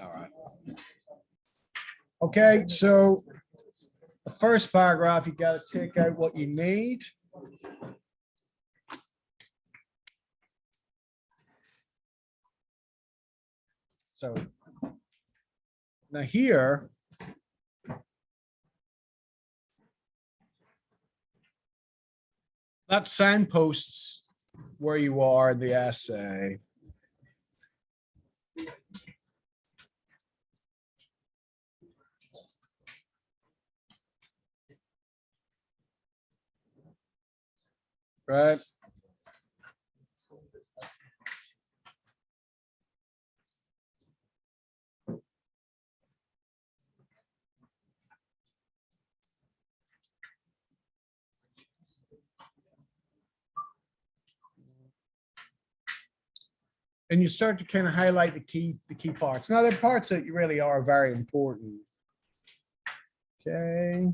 All right. Okay, so the first paragraph, you got to take out what you need. So now here, that signposts where you are in the essay. Right? And you start to kind of highlight the key parts. Now, there are parts that really are very important. Okay.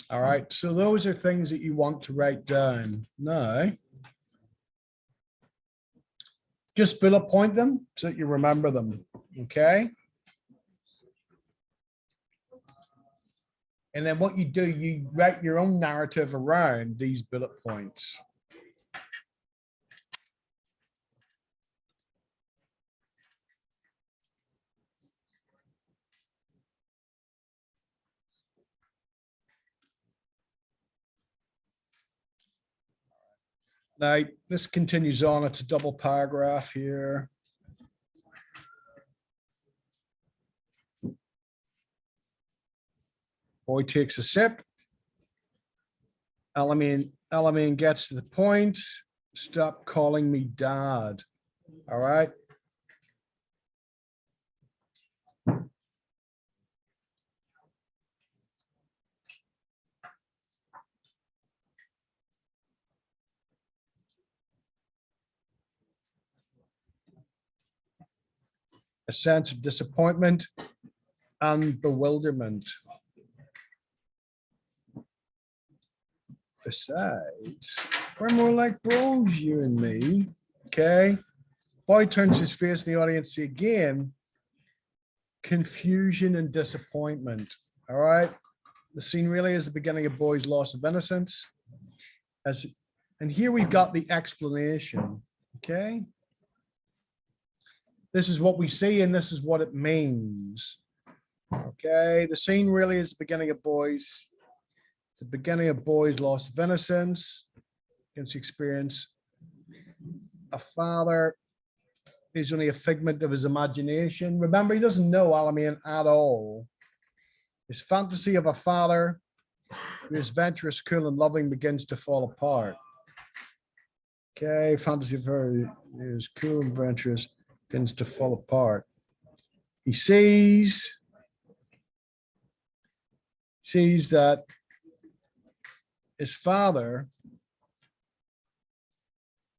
All right, so those are things that you want to write down. Now, just bullet point them so that you remember them, okay? And then what you do, you write your own narrative around these bullet points. Now, this continues on. It's a double paragraph here. Boy takes a sip. Elamine gets to the point. Stop calling me dad. All right. A sense of disappointment and bewilderment. Besides, we're more like bros, you and me. Okay. Boy turns his face in the audience again. Confusion and disappointment. All right. The scene really is the beginning of Boy's loss of innocence. And here we've got the explanation. Okay. This is what we see, and this is what it means. Okay. The scene really is the beginning of Boy's. It's the beginning of Boy's loss of innocence. Against experience. A father is only a figment of his imagination. Remember, he doesn't know Alamine at all. His fantasy of a father who is venturous, cool, and loving begins to fall apart. Okay, fantasy of her who is cool and venturous begins to fall apart. He sees that his father,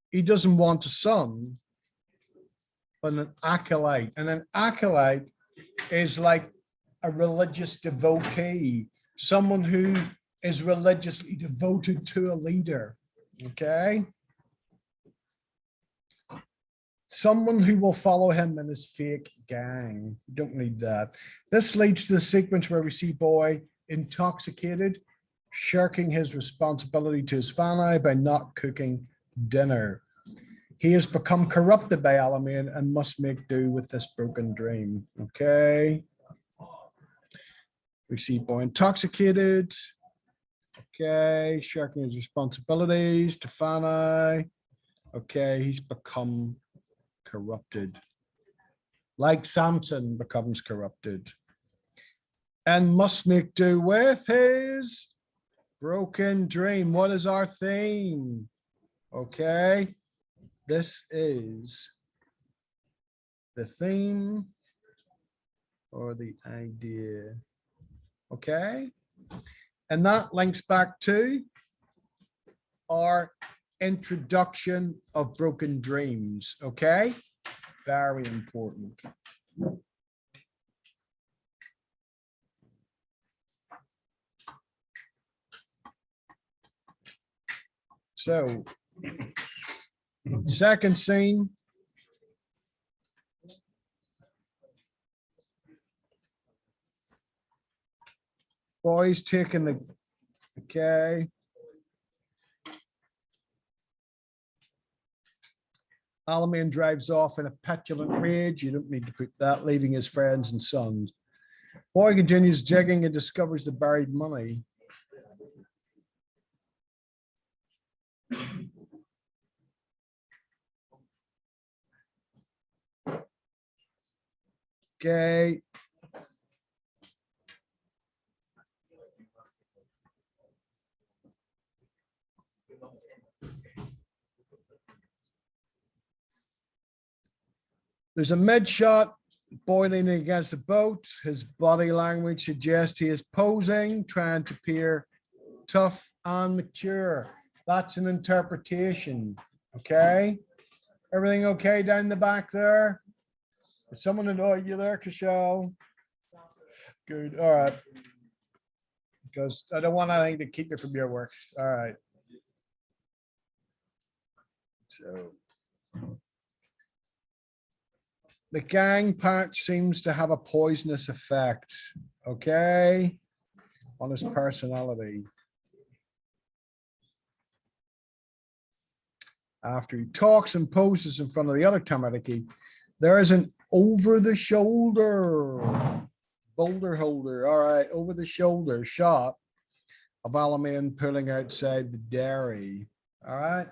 he doesn't want a son, but an acolyte. And an acolyte is like a religious devotee, someone who is religiously devoted to a leader. Okay. Someone who will follow him in his fake gang. You don't need that. This leads to the sequence where we see Boy intoxicated, shirking his responsibility to his family by not cooking dinner. He has become corrupted by Alamine and must make do with this broken dream. Okay. We see Boy intoxicated. Okay, shirking his responsibilities to Fanny. Okay, he's become corrupted. like Samson becomes corrupted and must make do with his broken dream. What is our theme? Okay, this is the theme or the idea. Okay, and that links back to our introduction of broken dreams. Okay, very important. So, second scene. Boys taking the, okay. Alamein drives off in a petulant rage. You don't need to put that, leaving his friends and sons. Boy continues digging and discovers the buried money. Okay. There's a mid shot, boy leaning against the boat. His body language suggests he is posing, trying to appear tough and mature. That's an interpretation. Okay. Everything okay down the back there? Did someone annoy you there, Cashel? Good. All right. Because I don't want anything to keep you from your work. All right. So the gang patch seems to have a poisonous effect, okay, on his personality. After he talks and poses in front of the other Tamariki, there is an over the shoulder boulder holder. All right, over the shoulder shot of Alamein pulling outside the dairy. All right.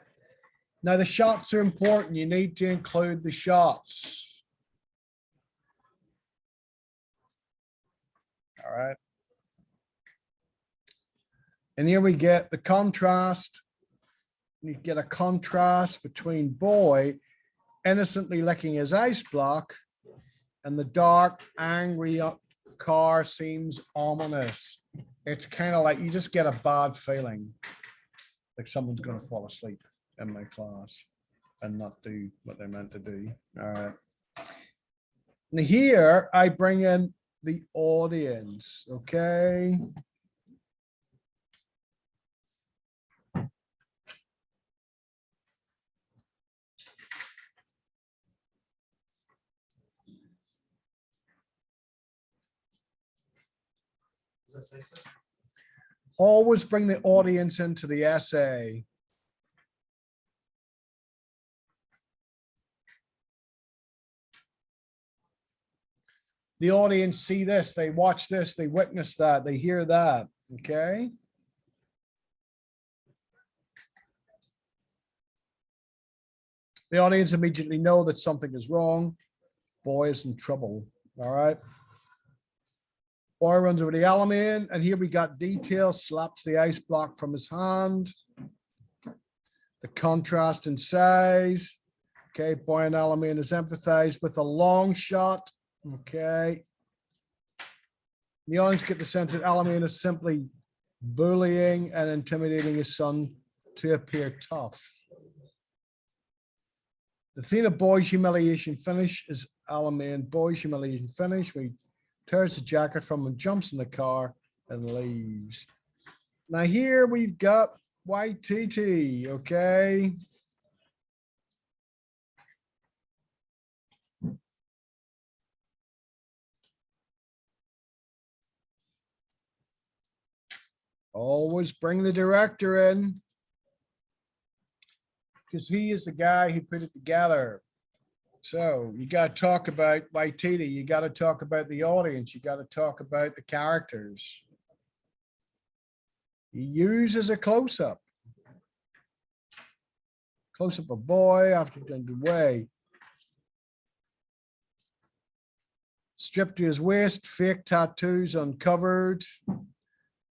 Now the shots are important. You need to include the shots. All right. And here we get the contrast. You get a contrast between boy innocently licking his ice block and the dark, angry car seems ominous. It's kind of like you just get a bad feeling, like someone's going to fall asleep in my class and not do what they're meant to do. All right. And here I bring in the audience, okay? Always bring the audience into the essay. The audience see this, they watch this, they witness that, they hear that, okay? The audience immediately know that something is wrong. Boy is in trouble, all right? Boy runs over the Alamein, and here we got detail, slaps the ice block from his hand. The contrast in size. Okay, boy and Alamein is empathized with a long shot. Okay. The audience get the sense that Alamein is simply bullying and intimidating his son to appear tough. The theme of boy's humiliation finish is Alamein. Boy's humiliation finish. We tears the jacket from him, jumps in the car, and leaves. Now here we've got YTT, okay? Always bring the director in, because he is the guy who put it together. So you got to talk about YTT. You got to talk about the audience. You got to talk about the characters. He uses a close-up. Close-up of boy after turned away. stripped to his waist, fake tattoos uncovered.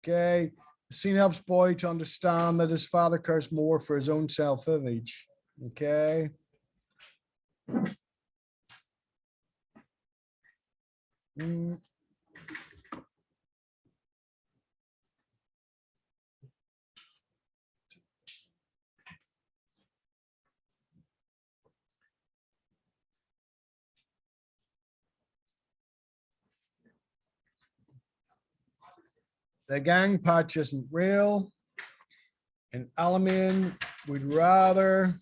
Okay. The scene helps boy to understand that his father cares more for his own self-image. Okay. The gang patch isn't real. And Alamein would rather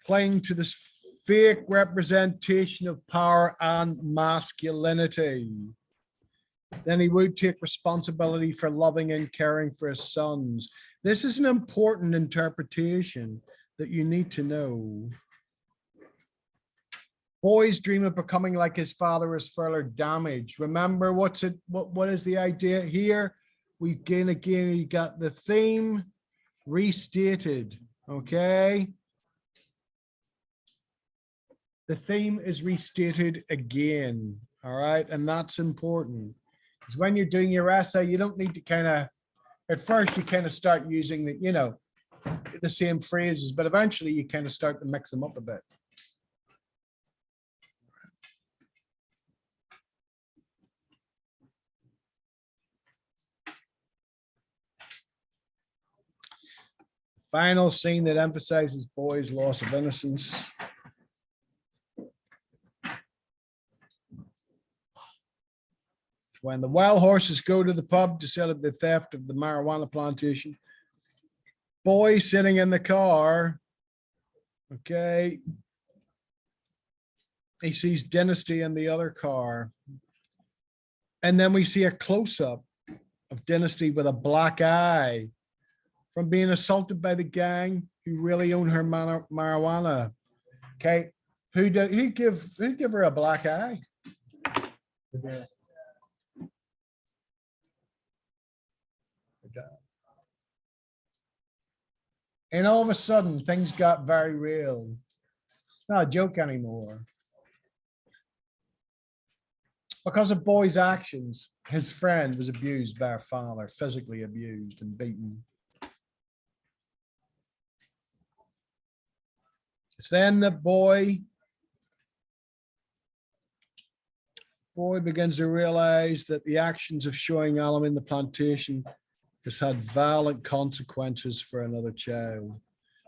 cling to this fake representation of power and masculinity. Then he would take responsibility for loving and caring for his sons. This is an important interpretation that you need to know. Boys dream of becoming like his father is further damaged. Remember, what is the idea here? We again, you got the theme restated, okay? The theme is restated again, all right? And that's important. Because when you're doing your essay, you don't need to kind of, at first you kind of start using the, you know, the same phrases, but eventually you kind of start to mix them up a bit. Final scene that emphasizes boy's loss of innocence. When the wild horses go to the pub to celebrate the theft of the marijuana plantation, boy sitting in the car, okay, he sees Dynasty in the other car. And then we see a close-up of Dynasty with a black eye from being assaulted by the gang who really own her marijuana. Okay, who give her a black eye? And all of a sudden, things got very real. It's not a joke anymore. Because of boy's actions, his friend was abused by her father, physically abused and beaten. It's then that boy begins to realize that the actions of showing Alamein the plantation has had violent consequences for another child.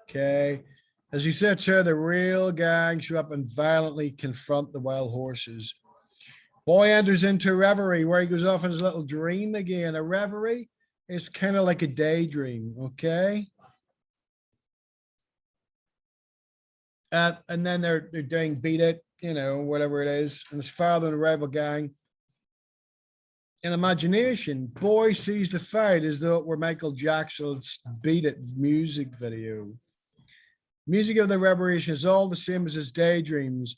Okay. As he sits here, the real gang show up and violently confront the wild horses. Boy enters into a reverie where he goes off in his little dream again. A reverie is kind of like a daydream. Okay. And then they're doing Beat It, you know, whatever it is. And his father and the rival gang. In imagination, boy sees the fight as though it were Michael Jackson's Beat It music video. Music of the revelation is all the same as his daydreams,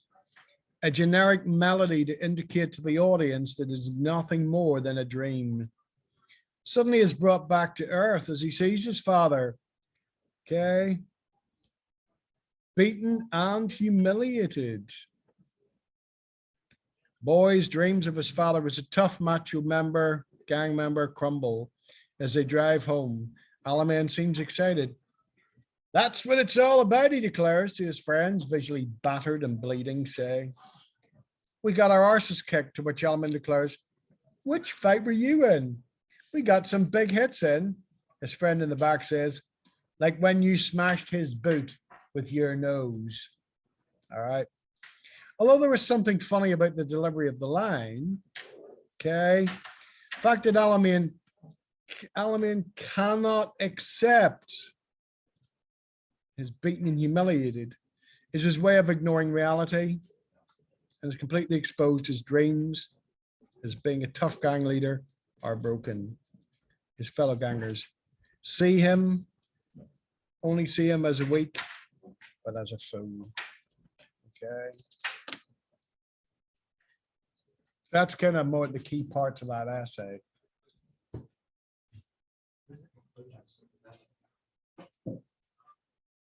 a generic melody to indicate to the audience that it is nothing more than a dream. Suddenly is brought back to earth as he sees his father, okay, beaten and humiliated. Boy's dreams of his father as a tough macho gang member crumble as they drive home. Alamein seems excited. That's what it's all about, he declares to his friends, visually battered and bleeding, say. We got our arses kicked, to which Alamein declares, which fight were you in? We got some big hits in, his friend in the back says, like when you smashed his boot with your nose. All right. Although there was something funny about the delivery of the line, okay, the fact that Alamein cannot accept his beaten and humiliated is his way of ignoring reality and has completely exposed his dreams as being a tough gang leader are broken. His fellow gangers only see him as a weak, but as a fool. Okay. That's kind of more the key parts of that essay.